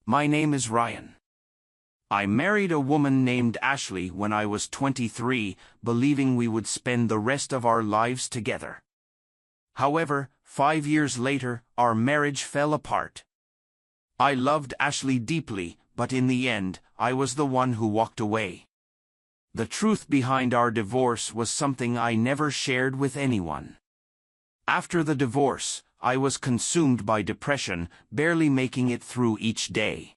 My name is Ryan. I married a woman named Ashley when I was 23, believing we would spend the rest of our lives together. However, 5 years later, our marriage fell apart. I loved Ashley deeply, but in the end, I was the one who walked away. The truth behind our divorce was something I never shared with anyone. After the divorce, I was consumed by depression, barely making it through each day.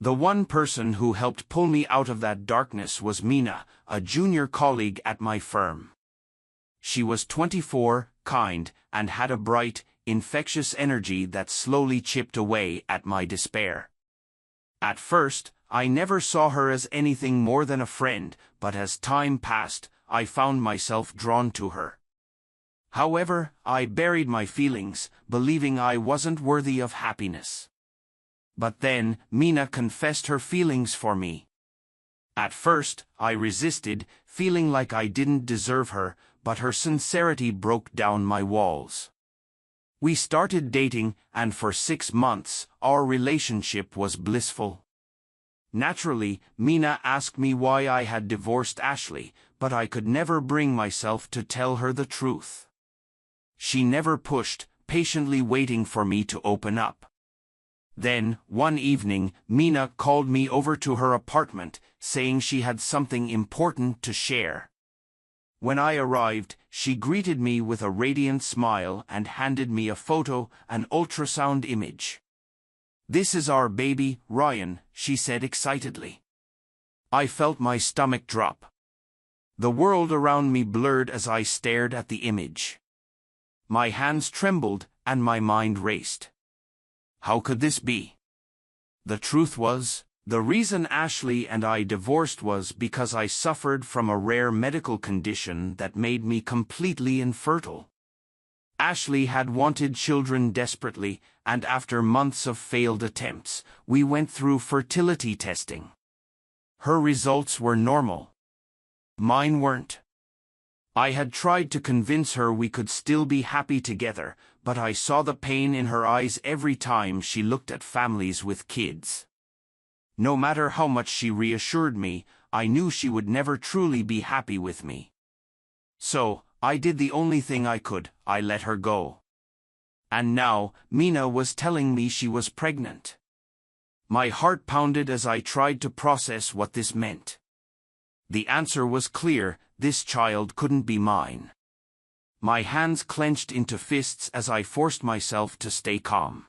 The one person who helped pull me out of that darkness was Mina, a junior colleague at my firm. She was 24, kind, and had a bright, infectious energy that slowly chipped away at my despair. At first, I never saw her as anything more than a friend, but as time passed, I found myself drawn to her. However, I buried my feelings, believing I wasn't worthy of happiness. But then, Mina confessed her feelings for me. At first, I resisted, feeling like I didn't deserve her, but her sincerity broke down my walls. We started dating, and for 6 months, our relationship was blissful. Naturally, Mina asked me why I had divorced Ashley, but I could never bring myself to tell her the truth. She never pushed, patiently waiting for me to open up. Then, one evening, Mina called me over to her apartment, saying she had something important to share. When I arrived, she greeted me with a radiant smile and handed me a photo, an ultrasound image. "This is our baby, Ryan," she said excitedly. I felt my stomach drop. The world around me blurred as I stared at the image. My hands trembled, and my mind raced. How could this be? The truth was, the reason Ashley and I divorced was because I suffered from a rare medical condition that made me completely infertile. Ashley had wanted children desperately, and after months of failed attempts, we went through fertility testing. Her results were normal. Mine weren't. I had tried to convince her we could still be happy together, but I saw the pain in her eyes every time she looked at families with kids. No matter how much she reassured me, I knew she would never truly be happy with me. So, I did the only thing I could, I let her go. And now, Mina was telling me she was pregnant. My heart pounded as I tried to process what this meant. The answer was clear: this child couldn't be mine. My hands clenched into fists as I forced myself to stay calm.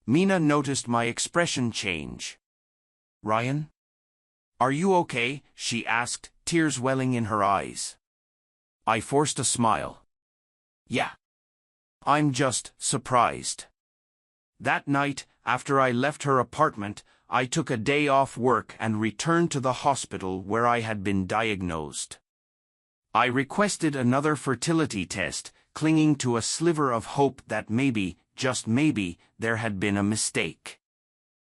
Mina noticed my expression change. "Ryan? Are you okay?" she asked, tears welling in her eyes. I forced a smile. "Yeah. I'm just surprised." That night, after I left her apartment, I took a day off work and returned to the hospital where I had been diagnosed. I requested another fertility test, clinging to a sliver of hope that maybe, just maybe, there had been a mistake.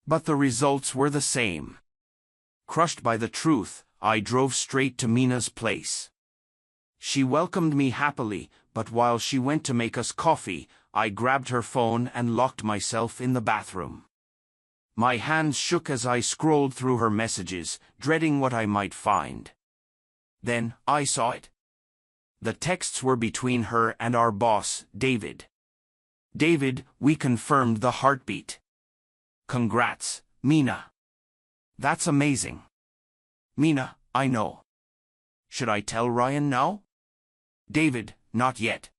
But the results were the same. Crushed by the truth, I drove straight to Mina's place. She welcomed me happily, but while she went to make us coffee, I grabbed her phone and locked myself in the bathroom. My hands shook as I scrolled through her messages, dreading what I might find. Then, I saw it. The texts were between her and our boss, David. "David, we confirmed the heartbeat. Congrats, Mina." "That's amazing." "Mina, I know. Should I tell Ryan now?" "David, not yet.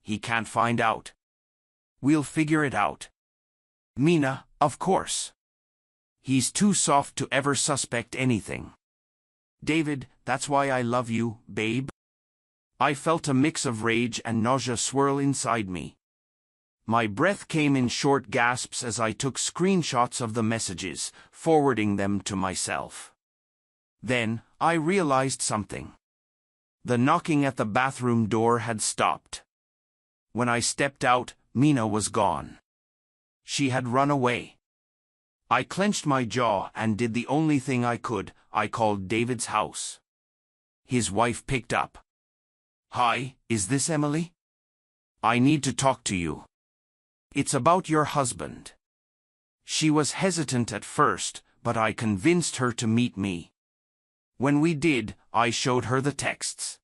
He can't find out. We'll figure it out." "Mina, of course. He's too soft to ever suspect anything." "David, that's why I love you, babe." I felt a mix of rage and nausea swirl inside me. My breath came in short gasps as I took screenshots of the messages, forwarding them to myself. Then, I realized something. The knocking at the bathroom door had stopped. When I stepped out, Mina was gone. She had run away. I clenched my jaw and did the only thing I could: I called David's house. His wife picked up. "Hi, is this Emily? I need to talk to you. It's about your husband." She was hesitant at first, but I convinced her to meet me. When we did, I showed her the texts.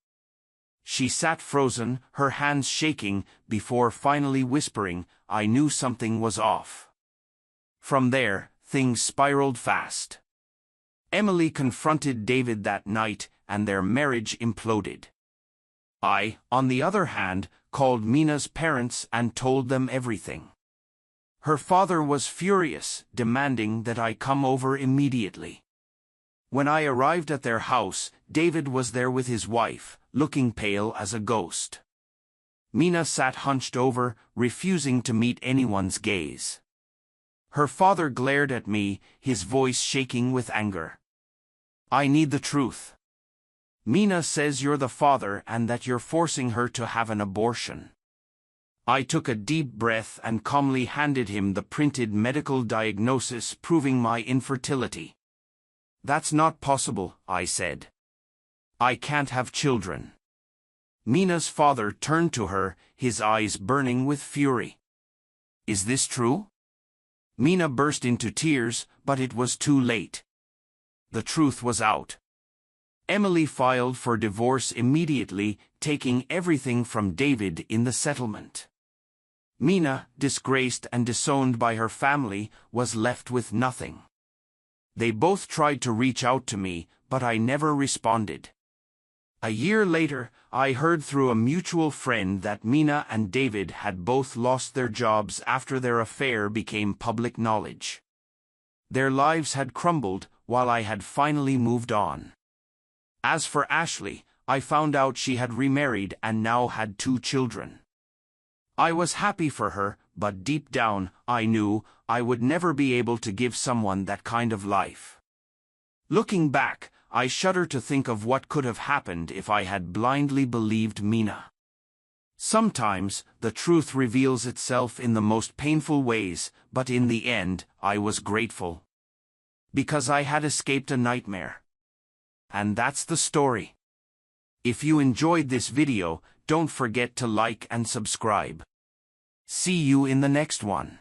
She sat frozen, her hands shaking, before finally whispering, "I knew something was off." From there, things spiraled fast. Emily confronted David that night, and their marriage imploded. I, on the other hand, called Mina's parents and told them everything. Her father was furious, demanding that I come over immediately. When I arrived at their house, David was there with his wife, looking pale as a ghost. Mina sat hunched over, refusing to meet anyone's gaze. Her father glared at me, his voice shaking with anger. "I need the truth. Mina says you're the father and that you're forcing her to have an abortion." I took a deep breath and calmly handed him the printed medical diagnosis proving my infertility. "That's not possible," I said. "I can't have children." Mina's father turned to her, his eyes burning with fury. "Is this true?" Mina burst into tears, but it was too late. The truth was out. Emily filed for divorce immediately, taking everything from David in the settlement. Mina, disgraced and disowned by her family, was left with nothing. They both tried to reach out to me, but I never responded. A year later, I heard through a mutual friend that Mina and David had both lost their jobs after their affair became public knowledge. Their lives had crumbled, while I had finally moved on. As for Ashley, I found out she had remarried and now had 2 children. I was happy for her, but deep down, I knew I would never be able to give someone that kind of life. Looking back, I shudder to think of what could have happened if I had blindly believed Mina. Sometimes, the truth reveals itself in the most painful ways, but in the end, I was grateful. Because I had escaped a nightmare. And that's the story. If you enjoyed this video, don't forget to like and subscribe. See you in the next one.